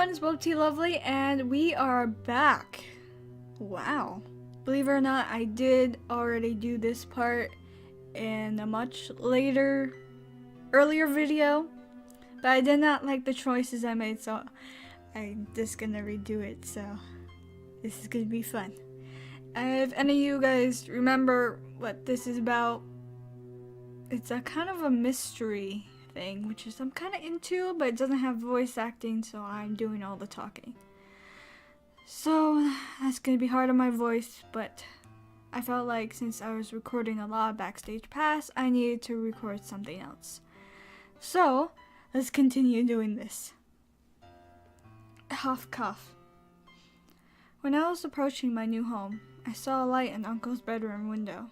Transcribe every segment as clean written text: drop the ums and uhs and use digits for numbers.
everyone, it's Tea Lovely, and we are back. Wow. Believe it or not, I did already do this part in a much earlier video, but I did not like the choices I made, so I'm just gonna redo it, so this is gonna be fun. If any of you guys remember what this is about, it's a kind of a mystery thing, which is I'm kind of into, but it doesn't have voice acting, so I'm doing all the talking. So that's gonna be hard on my voice, but I felt like since I was recording a lot of Backstage Pass, I needed to record something else. So let's continue doing this. Huff cuff. When I was approaching my new home, I saw a light in Uncle's bedroom window.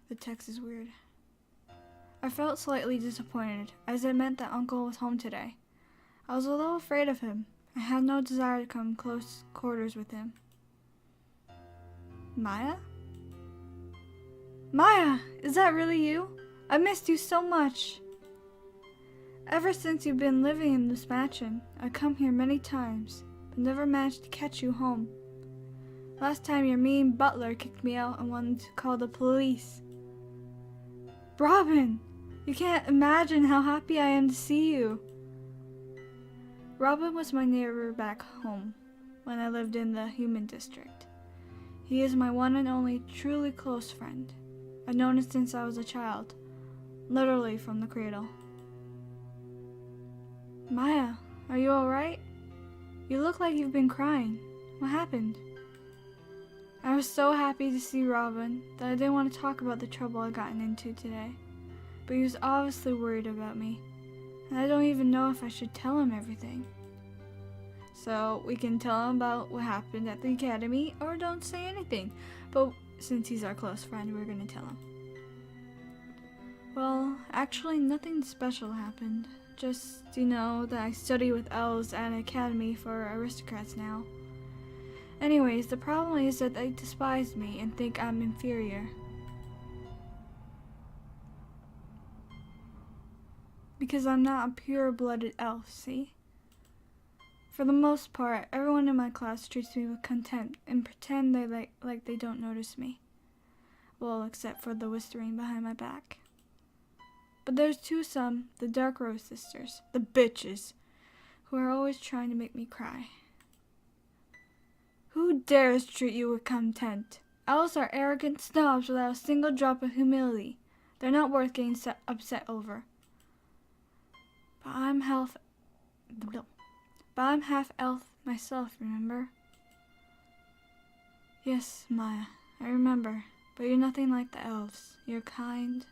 The text is weird. I felt slightly disappointed, as it meant that Uncle was home today. I was a little afraid of him. I had no desire to come close quarters with him. Mia? Mia, is that really you? I missed you so much. Ever since you've been living in this mansion, I've come here many times, but never managed to catch you home. Last time your mean butler kicked me out and wanted to call the police. Robin! You can't imagine how happy I am to see you. Robin was my neighbor back home when I lived in the human district. He is my one and only truly close friend. I've known him since I was a child, literally from the cradle. Mia, are you alright? You look like you've been crying. What happened? I was so happy to see Robin that I didn't want to talk about the trouble I'd gotten into today. But he was obviously worried about me, and I don't even know if I should tell him everything. So we can tell him about what happened at the academy, or don't say anything. But since he's our close friend, we're gonna tell him. Well, actually nothing special happened. Just, that I study with elves at an academy for aristocrats now. Anyways, the problem is that they despise me and think I'm inferior. Because I'm not a pure-blooded elf, see? For the most part, everyone in my class treats me with contempt and pretend they like they don't notice me. Well, except for the whispering behind my back. But there's the Dark Rose sisters, the bitches, who are always trying to make me cry. Who dares treat you with contempt? Elves are arrogant snobs without a single drop of humility. They're not worth getting upset over. But I'm half-elf myself, remember? Yes, Mia, I remember. But you're nothing like the elves. You're kind,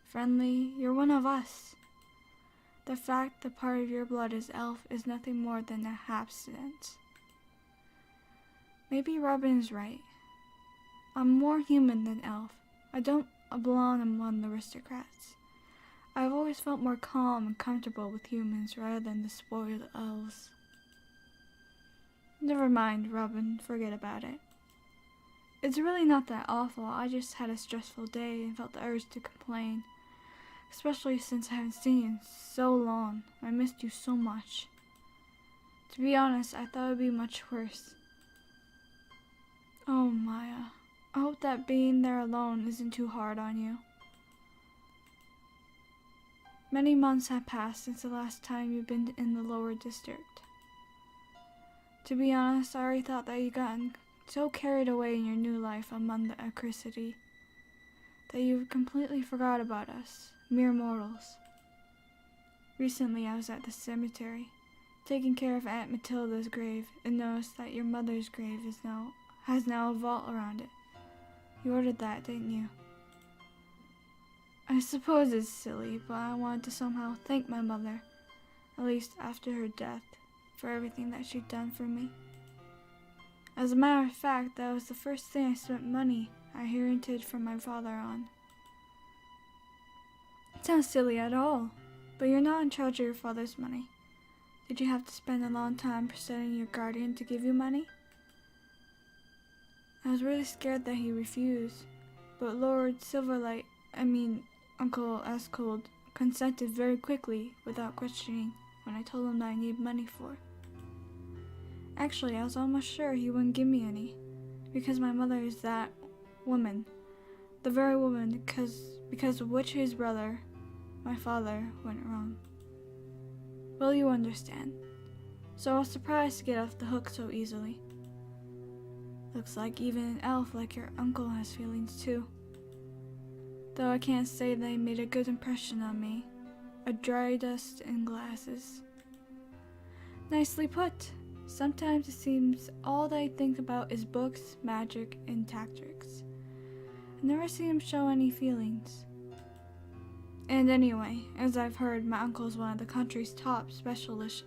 friendly, you're one of us. The fact that part of your blood is elf is nothing more than a accident. Maybe Robin is right. I'm more human than elf. I don't belong among the aristocrats. I've always felt more calm and comfortable with humans rather than the spoiled elves. Never mind, Robin, forget about it. It's really not that awful. I just had a stressful day and felt the urge to complain. Especially since I haven't seen you in so long. I missed you so much. To be honest, I thought it would be much worse. Oh, Mia, I hope that being there alone isn't too hard on you. Many months have passed since the last time you've been in the lower district. To be honest, I already thought that you'd gotten so carried away in your new life among the acricity that you completely forgot about us, mere mortals. Recently I was at the cemetery, taking care of Aunt Matilda's grave, and noticed that your mother's grave has now a vault around it. You ordered that, didn't you? I suppose it's silly, but I wanted to somehow thank my mother, at least after her death, for everything that she'd done for me. As a matter of fact, that was the first thing I spent money I inherited from my father on. It sounds silly at all, but you're not in charge of your father's money. Did you have to spend a long time persuading your guardian to give you money? I was really scared that he refused, but Uncle Ascold consented very quickly without questioning when I told him that I needed money for. Actually, I was almost sure he wouldn't give me any, because my mother is that woman. The very woman because of which his brother, my father, went wrong. Will you understand? So I was surprised to get off the hook so easily. Looks like even an elf like your uncle has feelings too. Though I can't say they made a good impression on me. A dry dust in glasses. Nicely put. Sometimes it seems all they think about is books, magic, and tactics. I never see him show any feelings. And anyway, as I've heard, my uncle is one of the country's top specialists.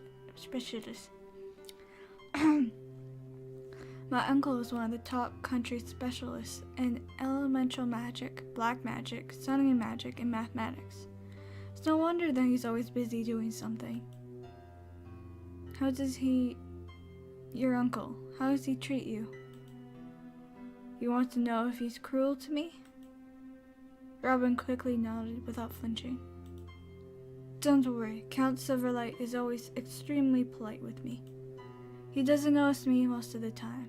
My uncle is one of the top country specialists in elemental magic, black magic, summoning magic, and mathematics. It's no wonder that he's always busy doing something. How does your uncle, how does he treat you? You want to know if he's cruel to me? Robin quickly nodded without flinching. Don't worry, Count Silverlight is always extremely polite with me. He doesn't notice me most of the time,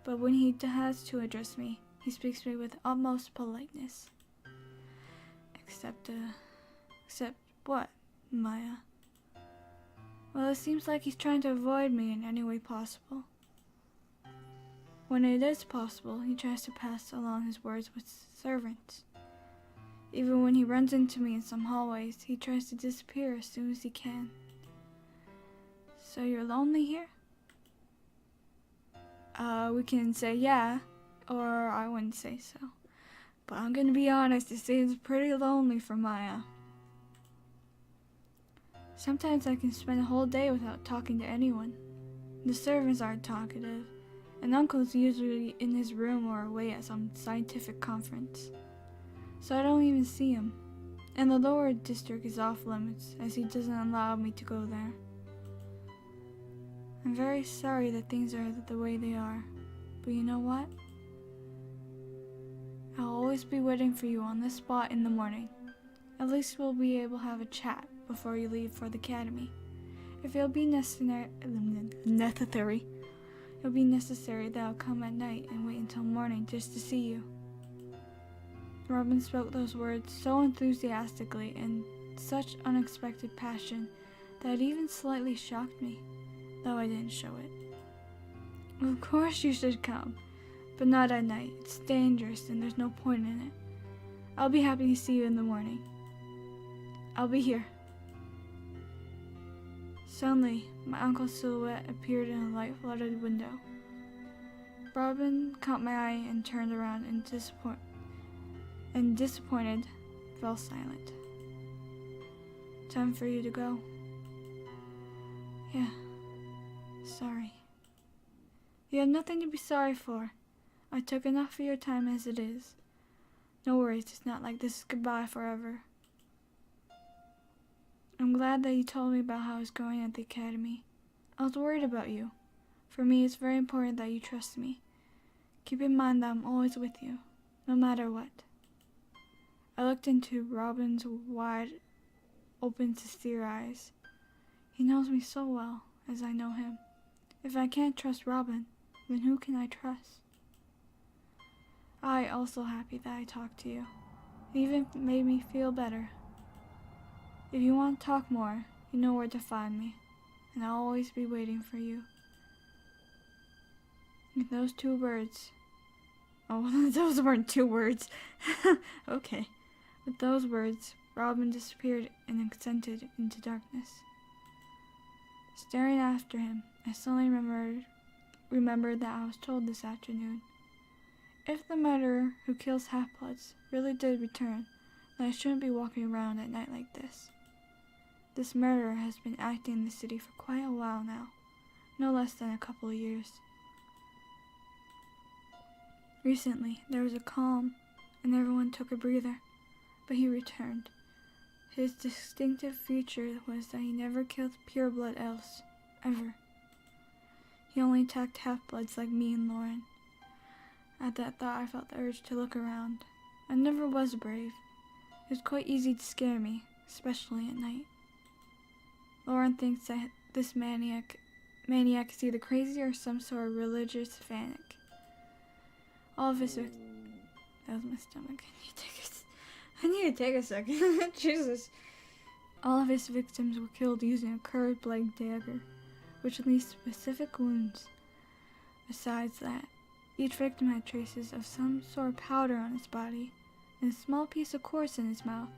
but when he has to address me, he speaks to me with utmost politeness. Except what, Maya? Well, it seems like he's trying to avoid me in any way possible. When it is possible, he tries to pass along his words with servants. Even when he runs into me in some hallways, he tries to disappear as soon as he can. So you're lonely here? We can say yeah, or I wouldn't say so. But I'm gonna be honest, it seems pretty lonely for Maya. Sometimes I can spend a whole day without talking to anyone. The servants aren't talkative, and Uncle's usually in his room or away at some scientific conference. So I don't even see him. And the lower district is off limits, as he doesn't allow me to go there. I'm very sorry that things are the way they are, but you know what? I'll always be waiting for you on this spot in the morning. At least we'll be able to have a chat before you leave for the academy. If it'll be necessary, that I'll come at night and wait until morning just to see you. Robin spoke those words so enthusiastically and such unexpected passion that it even slightly shocked me, though I didn't show it. Of course you should come, but not at night. It's dangerous and there's no point in it. I'll be happy to see you in the morning. I'll be here. Suddenly, my uncle's silhouette appeared in a light-flooded window. Robin caught my eye and turned around disappointed, fell silent. Time for you to go. Yeah, sorry. You have nothing to be sorry for. I took enough of your time as it is. No worries, it's not like this is goodbye forever. I'm glad that you told me about how it's going at the academy. I was worried about you. For me, it's very important that you trust me. Keep in mind that I'm always with you, no matter what. I looked into Robin's wide, open, sincere eyes. He knows me so well, as I know him. If I can't trust Robin, then who can I trust? I also happy that I talked to you. It even made me feel better. If you want to talk more, you know where to find me, and I'll always be waiting for you. With those 2 words. Oh, those weren't 2 words. Okay. With those words, Robin disappeared and ascended into darkness. Staring after him, I suddenly remembered that I was told this afternoon. If the murderer who kills half-bloods really did return, then I shouldn't be walking around at night like this. This murderer has been acting in the city for quite a while now, no less than a couple of years. Recently, there was a calm, and everyone took a breather, but he returned. His distinctive feature was that he never killed pure-blood elves, ever. He only attacked half-bloods like me and Lauren. At that thought, I felt the urge to look around. I never was brave. It was quite easy to scare me, especially at night. Lauren thinks that this maniac maniac is either crazy or some sort of religious fanatic. All of his victims... That was my stomach. I need to take a second. Jesus. All of his victims were killed using a curved blade dagger, which leaves specific wounds. Besides that, each victim had traces of some sort of powder on his body and a small piece of quartz in his mouth.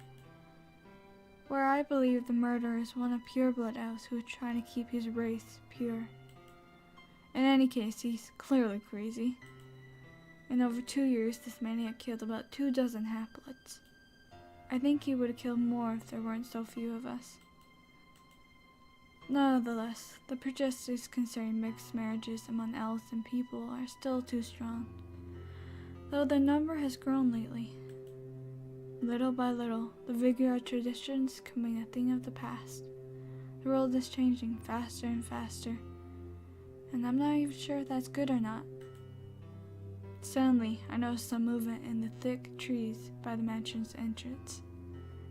Where I believe the murderer is one of pureblood elves who are trying to keep his race pure. In any case, he's clearly crazy. In over 2 years, this maniac killed about 24 half-bloods. I think he would have killed more if there weren't so few of us. Nonetheless, the prejudices concerning mixed marriages among elves and people are still too strong, though their number has grown lately. Little by little, the vigor of traditions becoming a thing of the past. The world is changing faster and faster, and I'm not even sure if that's good or not. Suddenly, I noticed some movement in the thick trees by the mansion's entrance.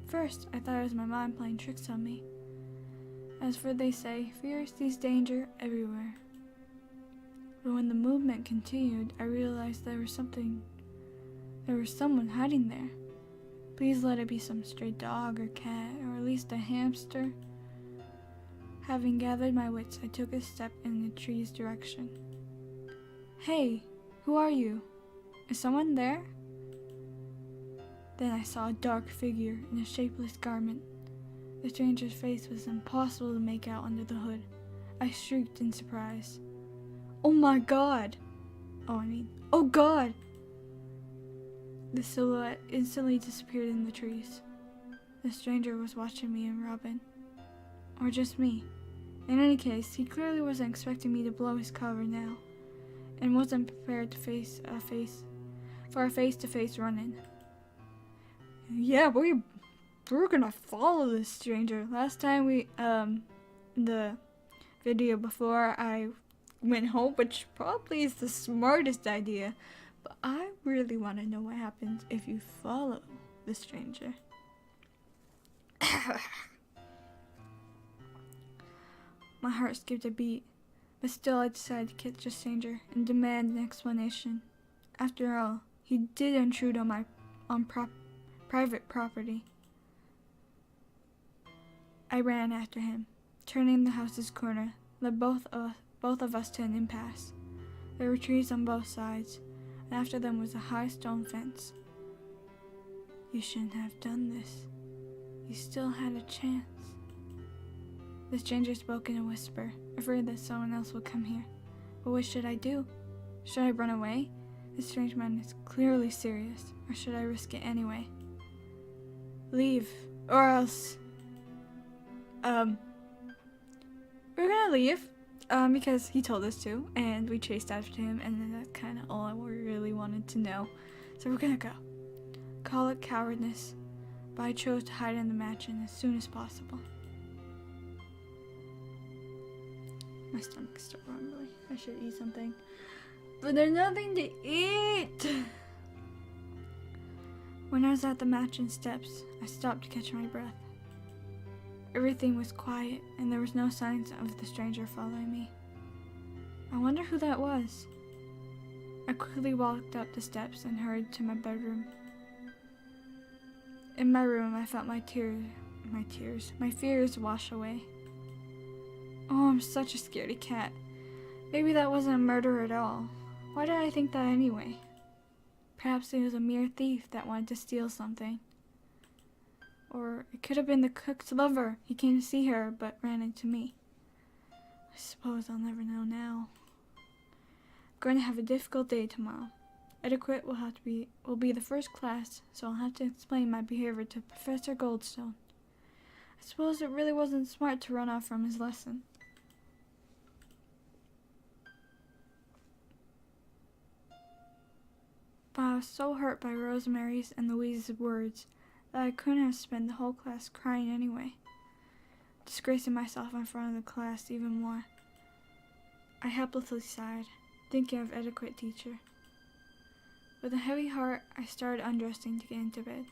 First, I thought it was my mind playing tricks on me. As for they say, fear sees danger everywhere. But when the movement continued, I realized there was someone hiding there. Please let it be some stray dog or cat, or at least a hamster. Having gathered my wits, I took a step in the tree's direction. Hey, who are you? Is someone there? Then I saw a dark figure in a shapeless garment. The stranger's face was impossible to make out under the hood. I shrieked in surprise. Oh my God! Oh God! The silhouette instantly disappeared in the trees. The stranger was watching me and Robin. Or just me. In any case, he clearly wasn't expecting me to blow his cover now, and wasn't prepared to for a face-to-face run-in. Yeah, we're gonna follow this stranger. Last time the video before I went home, which probably is the smartest idea, but I really want to know what happens if you follow the stranger. My heart skipped a beat, but still I decided to catch the stranger and demand an explanation. After all, he did intrude on my private property. I ran after him, turning the house's corner, led both of us to an impasse. There were trees on both sides, and after them was a high stone fence. You shouldn't have done this. You still had a chance. The stranger spoke in a whisper, afraid that someone else would come here. But what should I do? Should I run away? The strange man is clearly serious, or should I risk it anyway? Leave, or else... We're gonna leave, because he told us to, and we chased after him, and that's kind of all we really wanted to know. So we're gonna go. Call it cowardice, but I chose to hide in the mansion as soon as possible. My stomach's still rumbling. I should eat something. But there's nothing to eat! When I was at the mansion steps, I stopped to catch my breath. Everything was quiet, and there was no signs of the stranger following me. I wonder who that was. I quickly walked up the steps and hurried to my bedroom. In my room, I felt my fears wash away. Oh, I'm such a scaredy cat. Maybe that wasn't a murder at all. Why did I think that anyway? Perhaps he was a mere thief that wanted to steal something. Or it could have been the cook's lover. He came to see her, but ran into me. I suppose I'll never know now. I'm going to have a difficult day tomorrow. Etiquette will be the first class, so I'll have to explain my behavior to Professor Goldstone. I suppose it really wasn't smart to run off from his lesson. But I was so hurt by Rosemary's and Louise's words that I couldn't have spent the whole class crying anyway, disgracing myself in front of the class even more. I helplessly sighed, thinking of etiquette teacher. With a heavy heart, I started undressing to get into bed.